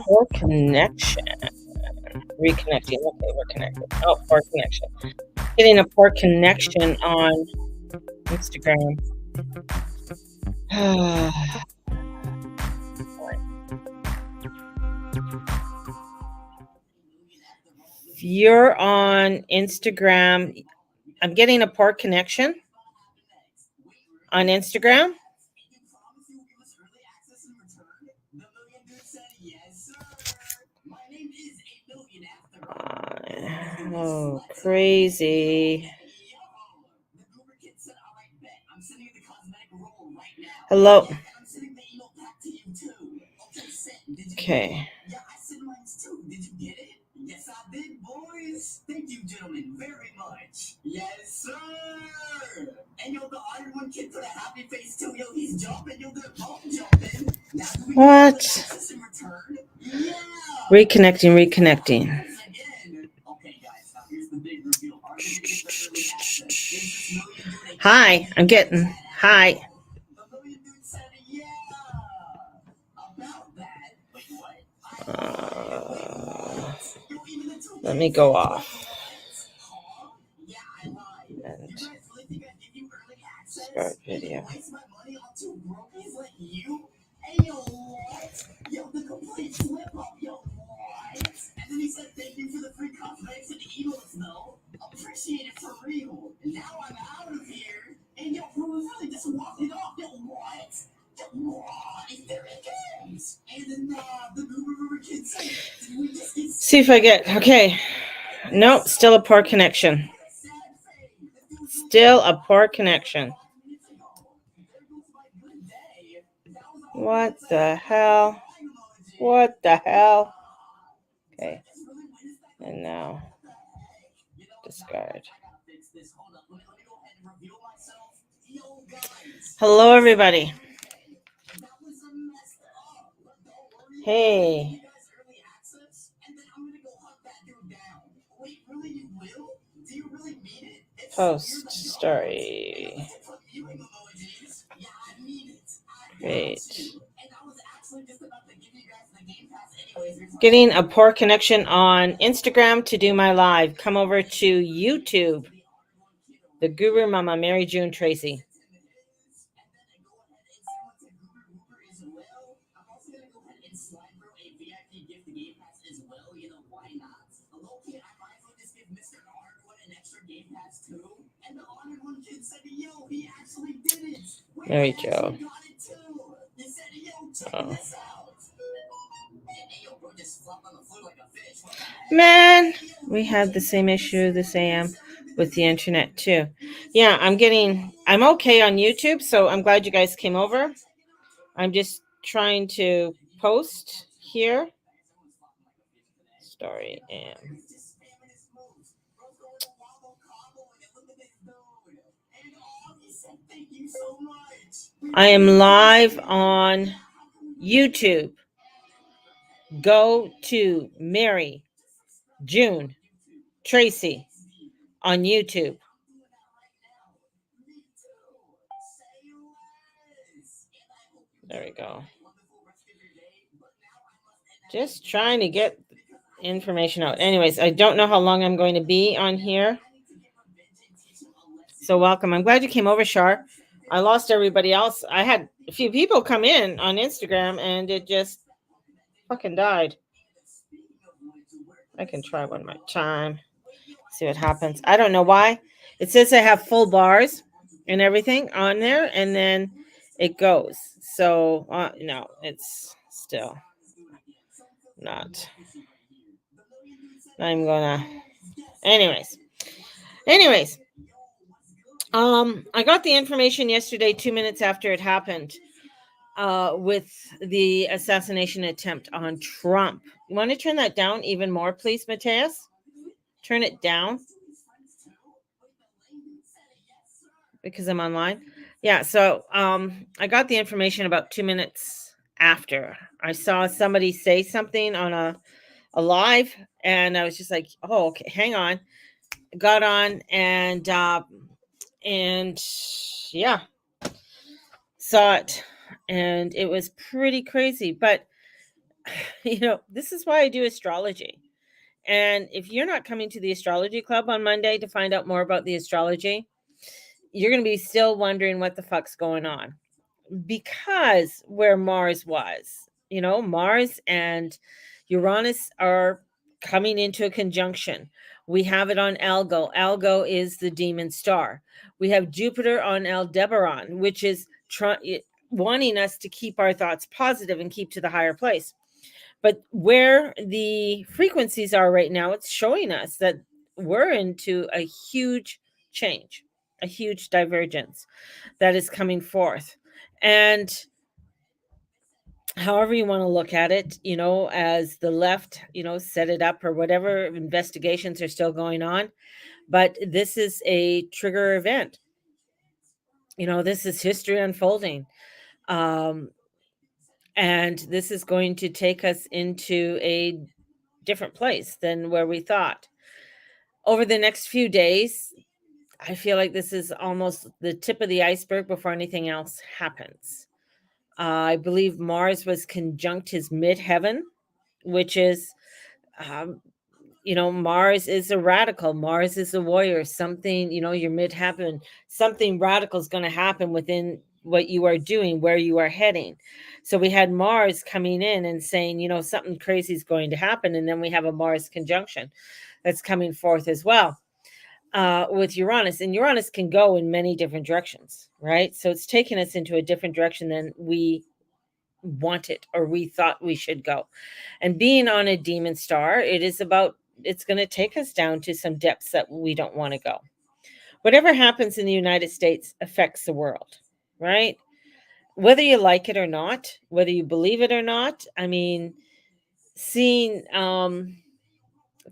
Poor connection. Reconnecting. Okay, we're connected. Oh, poor connection. Getting a poor connection on Instagram. If you're on Instagram, I'm getting a poor connection on Instagram. Oh, crazy. Hello. Okay. Yes, I did, boys. Thank you, gentlemen, very much. Yes, sir. And yo, the Iron One kid put a happy face too. Yo, he's jumping. Yo, good ball jumping. Now, do we What? access in return? Yeah. Reconnecting. Again. Okay, guys. Now here's the big reveal. Are you gonna get the early access? Is this million doing a Hi, I'm getting. Hi. The million dude said, yeah. About that. Wait, what? Let me go off and start video. And then he said thank you for the free cosmetics and emails, though. Appreciate it for real. And now I'm out of here. And yo, who was really just walking off? Yo, what? There it is. And then the Goober kid said, did we just get... See if I get. Okay. Nope, still a poor connection. Still a poor connection. What the hell? What the hell? Okay. And now, discard. Hello, everybody. Hey. Post story. Great. Getting a poor connection on Instagram to do my live. Come over to YouTube. The Guru Mama, Mary June Tracy. Mary Jo. Oh. Man, we have the same issue this AM with the internet too. Yeah, I'm okay on YouTube, so I'm glad you guys came over. I'm just trying to post here. Story AM. I am live on YouTube. Go to Mary June Tracy on YouTube. There we go. Just trying to get information out. Anyways, I don't know how long I'm going to be on here. So welcome. I'm glad you came over, Shar. I lost everybody else. I had a few people come in on Instagram and it just fucking died. I can try one more time. See what happens. I don't know why. It says I have full bars and everything on there, and then it goes. So, no, it's still not. I'm gonna. Anyways. I got the information yesterday, 2 minutes after it happened, with the assassination attempt on Trump. You want to turn that down even more, please, Mateus? Turn it down. Because I'm online. Yeah, so I got the information about 2 minutes after. I saw somebody say something on a live, and I was just like, oh, okay, hang on. Got on and yeah, saw it, and it was pretty crazy. But this is why I do astrology. And if you're not coming to the astrology club on Monday to find out more about the astrology, you're going to be still wondering what the fuck's going on. Because where Mars was, Mars and Uranus are coming into a conjunction. We have it on Algo. Algo is the demon star. We have Jupiter on Aldebaran, which is wanting us to keep our thoughts positive and keep to the higher place. But where the frequencies are right now, it's showing us that we're into a huge change, a huge divergence that is coming forth. And however you want to look at it, as the left, set it up or whatever, investigations are still going on. But this is a trigger event. This is history unfolding. And this is going to take us into a different place than where we thought. Over the next few days, I feel like this is almost the tip of the iceberg before anything else happens. I believe Mars was conjunct his midheaven, which is, Mars is a radical. Mars is a warrior. Something, your midheaven, something radical is going to happen within what you are doing, where you are heading. So we had Mars coming in and saying, something crazy is going to happen. And then we have a Mars conjunction that's coming forth as well. With Uranus, and Uranus can go in many different directions, right? So it's taken us into a different direction than we wanted or we thought we should go. And being on a demon star, it's going to take us down to some depths that we don't want to go. Whatever happens in the United States affects the world, right? Whether you like it or not, whether you believe it or not, I mean, seeing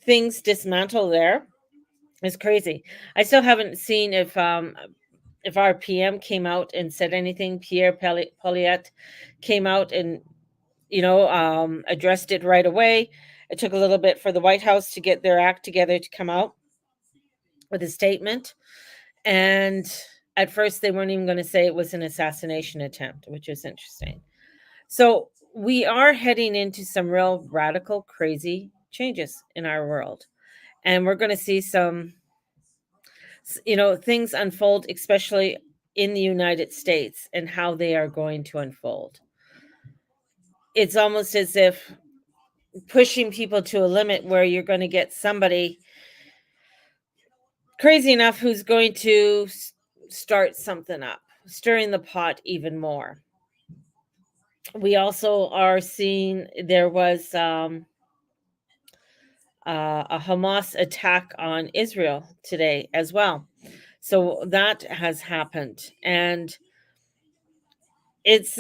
things dismantle there is crazy. I still haven't seen if our PM came out and said anything. Pierre Poilievre came out and addressed it right away. It took a little bit for the White House to get their act together to come out with a statement. And at first, they weren't even going to say it was an assassination attempt, which is interesting. So we are heading into some real radical, crazy changes in our world. And we're going to see some, things unfold, especially in the United States, and how they are going to unfold. It's almost as if pushing people to a limit where you're going to get somebody crazy enough who's going to start something up, stirring the pot even more. We also are seeing there was a Hamas attack on Israel today as well. So that has happened. And it's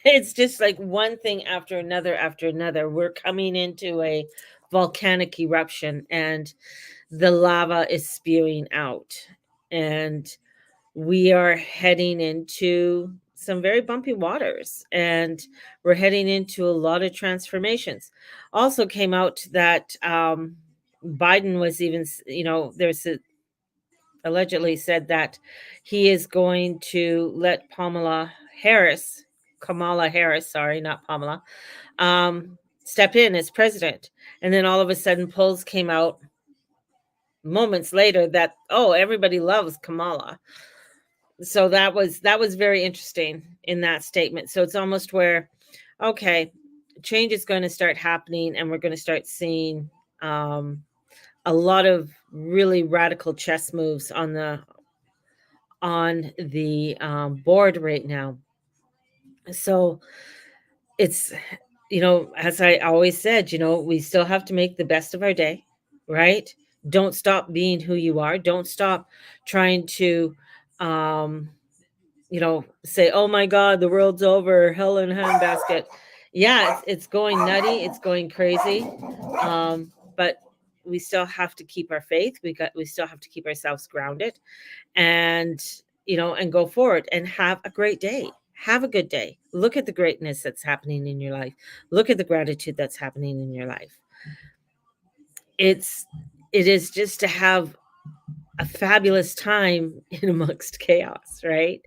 it's just like one thing after another after another. We're coming into a volcanic eruption and the lava is spewing out. And we are heading into some very bumpy waters, and we're heading into a lot of transformations. Also came out that Biden was even, there's allegedly said that he is going to let Kamala Harris, sorry, not Pamela, step in as president. And then all of a sudden polls came out moments later that, everybody loves Kamala. So that was very interesting in that statement. So it's almost where, okay, change is going to start happening, and we're going to start seeing a lot of really radical chess moves on the board right now. So it's, as I always said, we still have to make the best of our day, right? Don't stop being who you are. Don't stop trying to say, oh my God, the world's over, hell in a handbasket. Yeah, it's going nutty, it's going crazy. But we still have to keep our faith. We still have to keep ourselves grounded, and and go forward and have a great day. Have a good day. Look at the greatness that's happening in your life. Look at the gratitude that's happening in your life. It is just to have a fabulous time in amongst chaos, right?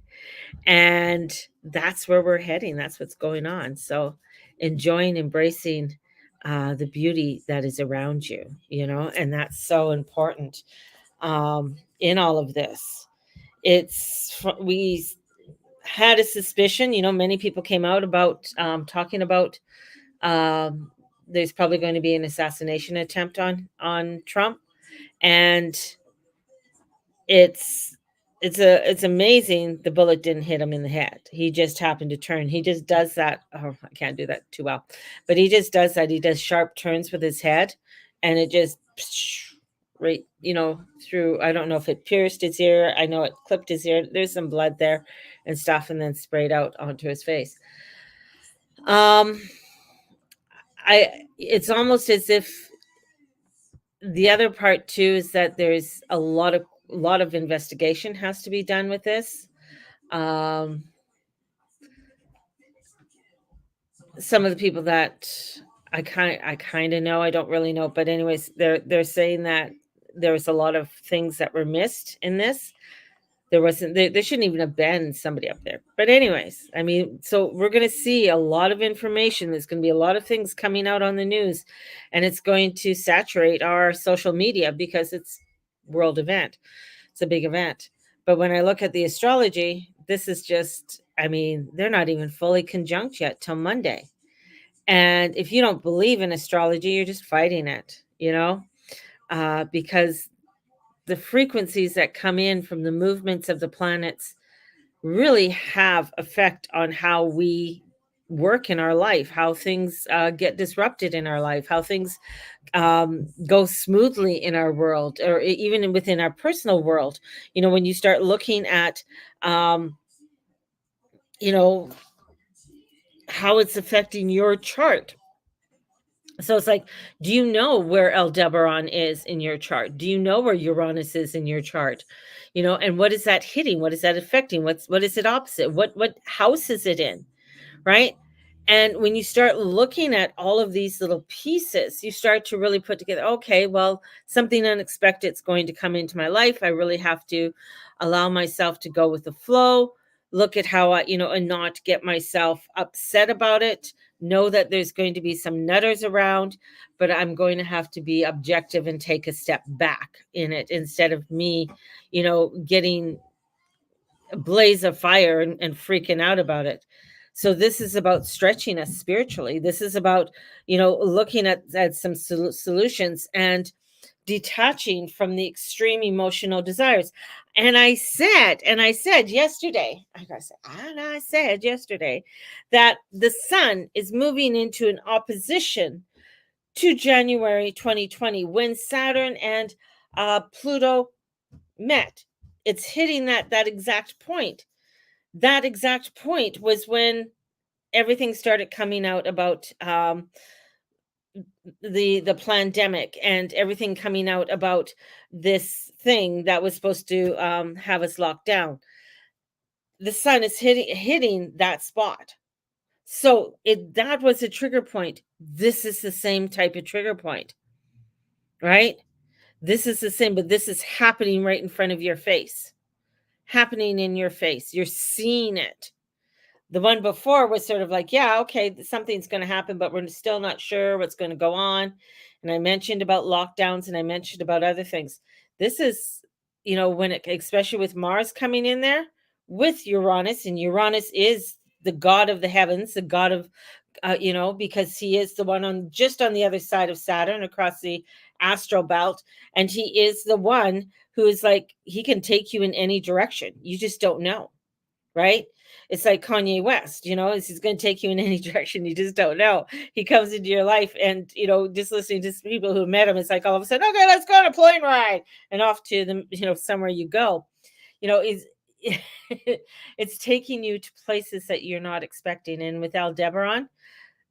And that's where we're heading. That's what's going on. So enjoying, embracing the beauty that is around you, and that's so important in all of this. We had a suspicion, many people came out about talking about um, there's probably going to be an assassination attempt on Trump, and it's it's amazing the bullet didn't hit him in the head. He just happened to turn. He just does that. Oh, I can't do that too well, but he just does that. He does sharp turns with his head, and it just right, through. I don't know if it pierced his ear. I know it clipped his ear. There's some blood there and stuff, and then sprayed out onto his face. Um, it's almost as if the other part too is that there's a lot of investigation has to be done with this. Um, some of the people that I kind of know, I don't really know, but anyways, they're saying that there's a lot of things that were missed in this. There shouldn't even have been somebody up there. But anyways, I mean, so we're going to see a lot of information. There's going to be a lot of things coming out on the news, and it's going to saturate our social media because it's world event. It's a big event. But when I look at the astrology, this is just, I mean, they're not even fully conjunct yet till Monday. And if you don't believe in astrology, you're just fighting it, because the frequencies that come in from the movements of the planets really have effect on how we work in our life, how things get disrupted in our life, how things go smoothly in our world, or even within our personal world. When you start looking at, you know, how it's affecting your chart. So it's like, do you know where Aldebaran is in your chart? Do you know where Uranus is in your chart? And what is that hitting? What is that affecting? What is it opposite? What house is it in? Right? And when you start looking at all of these little pieces, you start to really put together, okay, well, something unexpected is going to come into my life. I really have to allow myself to go with the flow, look at how and not get myself upset about it. Know that there's going to be some nutters around, but I'm going to have to be objective and take a step back in it instead of me, getting a blaze of fire and freaking out about it. So this is about stretching us spiritually. This is about, looking at some solutions and detaching from the extreme emotional desires. And I said yesterday, I said yesterday that the sun is moving into an opposition to January 2020 when Saturn and Pluto met. It's hitting that exact point. That exact point was when everything started coming out about the pandemic and everything coming out about this thing that was supposed to have us locked down. The sun is hitting that spot. So that was a trigger point. This is the same type of trigger point, right? This is the same, but this is happening right in front of your face, happening in your face. You're seeing it. The one before was sort of like, yeah, okay, something's going to happen, but we're still not sure what's going to go on. And I mentioned about lockdowns and I mentioned about other things. This is, especially with Mars coming in there with Uranus, and Uranus is the god of the heavens, the god of, because he is the one just on the other side of Saturn across the astral belt. And he is the one who is like, he can take you in any direction. You just don't know. Right? It's like Kanye West, he's going to take you in any direction. You just don't know. He comes into your life and, just listening to people who met him, it's like all of a sudden, okay, let's go on a plane ride and off to the, somewhere you go, is it's taking you to places that you're not expecting. And with Aldebaran,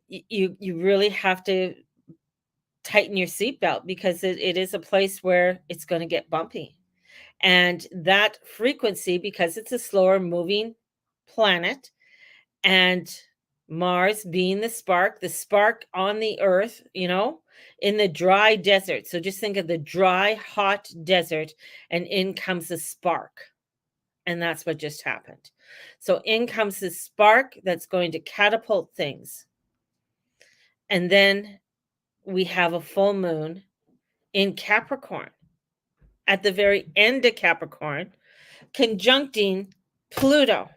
you really have to tighten your seatbelt because it is a place where it's going to get bumpy. And that frequency, because it's a slower moving planet, and Mars being the spark on the earth, in the dry desert. So just think of the dry, hot desert, and in comes the spark. And that's what just happened. So in comes the spark that's going to catapult things. And then we have a full moon in Capricorn at the very end of Capricorn, conjuncting Pluto.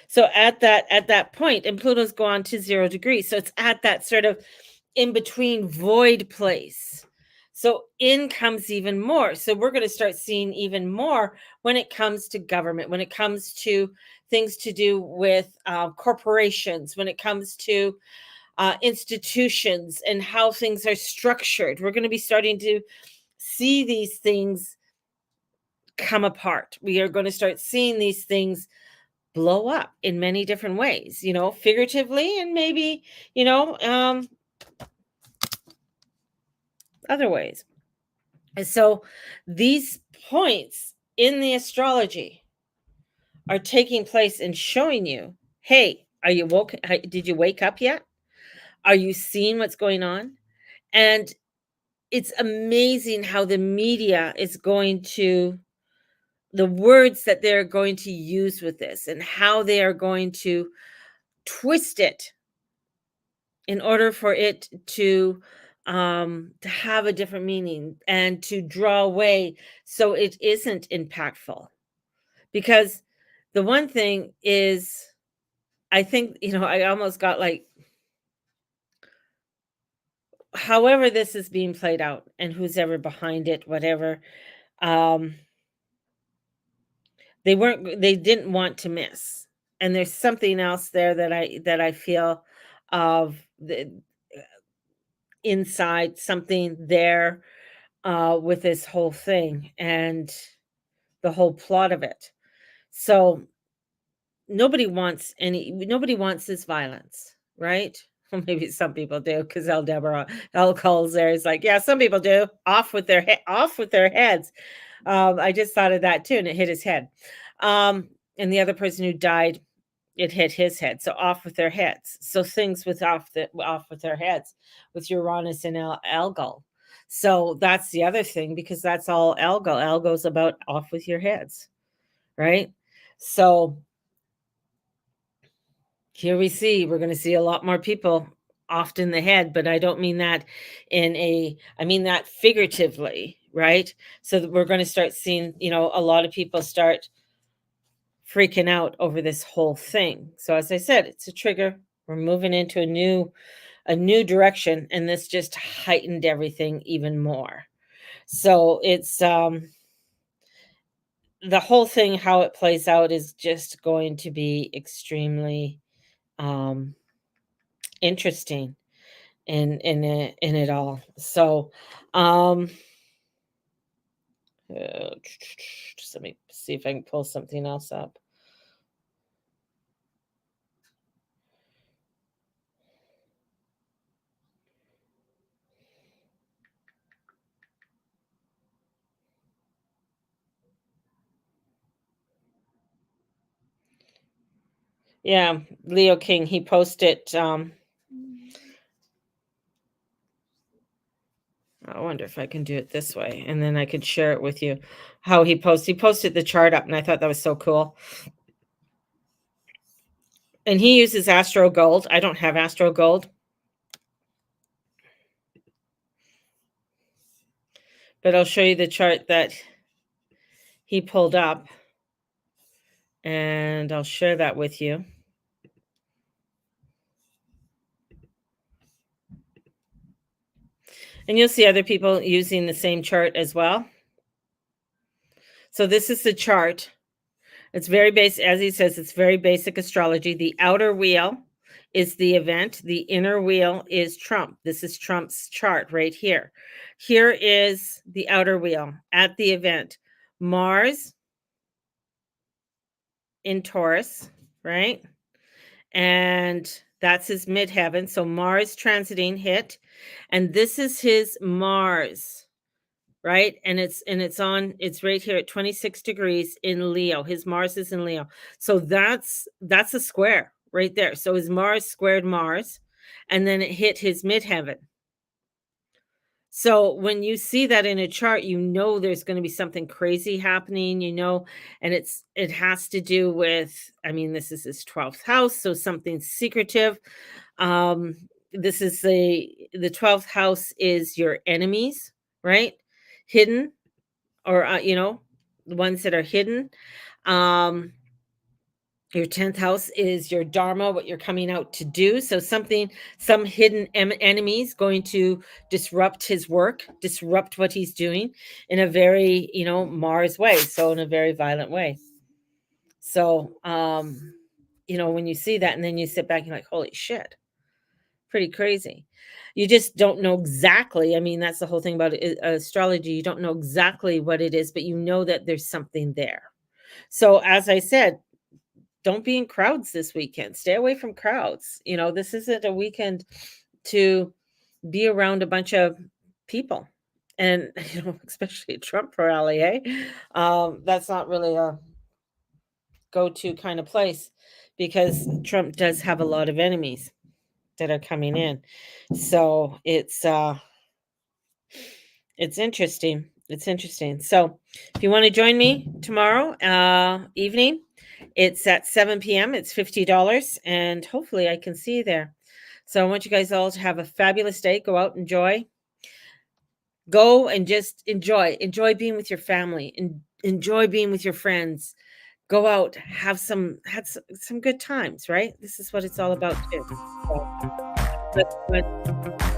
So at that point, and Pluto's gone to 0 degrees. So it's at that sort of in between void place. So in comes even more. So we're going to start seeing even more when it comes to government, when it comes to things to do with corporations, when it comes to institutions and how things are structured. We're going to be starting to see these things come apart. We are going to start seeing these things blow up in many different ways, figuratively and maybe, other ways. And so these points in the astrology are taking place and showing you, hey, are you woke? Did you wake up yet? Are you seeing what's going on? And it's amazing how the media is going to, the words that they're going to use with this and how they are going to twist it in order for it to have a different meaning and to draw away so it isn't impactful. Because the one thing is, I think, I almost got like, however this is being played out and who's ever behind it, whatever, um they didn't want to miss. And there's something else there that I feel of the inside something there with this whole thing and the whole plot of it. So nobody wants this violence, right? Well, maybe some people do, because El Coles there is like, yeah, some people do. Off with their heads. I just thought of that too, and it hit his head. And the other person who died, it hit his head. So off with their heads. So things off with their heads, with Uranus and Algol. So that's the other thing, because that's all Algol. Algol's about off with your heads, right? So here we're going to see a lot more people off in the head, but I don't mean that I mean that figuratively, right? So that we're going to start seeing, a lot of people start freaking out over this whole thing. So as I said, it's a trigger. We're moving into a new direction, and this just heightened everything even more. So it's the whole thing, how it plays out, is just going to be extremely interesting in it all. So just let me see if I can pull something else up. Yeah, Leo King, he posted I wonder if I can do it this way, and then I could share it with you. How he posted the chart up, and I thought that was so cool. And he uses Astro Gold. I don't have Astro Gold, but I'll show you the chart that he pulled up, and I'll share that with you. And you'll see other people using the same chart as well. So this is the chart. It's very basic, as he says, it's very basic astrology. The outer wheel is the event. The inner wheel is Trump. This is Trump's chart right here. Here is the outer wheel at the event. Mars in Taurus, right? And that's his midheaven. So Mars transiting hit. And this is his Mars, right? And it's right here at 26 degrees in Leo. His Mars is in Leo. So that's a square right there. So his Mars squared Mars, and then it hit his midheaven. So when you see that in a chart, there's going to be something crazy happening, and it has to do with, I mean, this is his 12th house, so something secretive. this is the 12th house is your enemies, right? Hidden, or the ones that are hidden. Um your 10th house is your dharma, what you're coming out to do. So some hidden enemies going to disrupt his work, disrupt what he's doing in a very, Mars way. So in a very violent way. So, when you see that and then you sit back and you're like, holy shit, pretty crazy. You just don't know exactly. I mean, that's the whole thing about astrology. You don't know exactly what it is, but you know that there's something there. So, as I said, don't be in crowds this weekend. Stay away from crowds. This isn't a weekend to be around a bunch of people. And, especially a Trump rally, eh? That's not really a go-to kind of place because Trump does have a lot of enemies that are coming in. So it's interesting. It's interesting. So if you want to join me tomorrow evening, it's at 7 p.m. It's $50, and hopefully I can see you there. So I want you guys all to have a fabulous day. Go out, enjoy. Go and just enjoy being with your family and enjoy being with your friends. Go out, had some good times, right? This is what it's all about too. So, but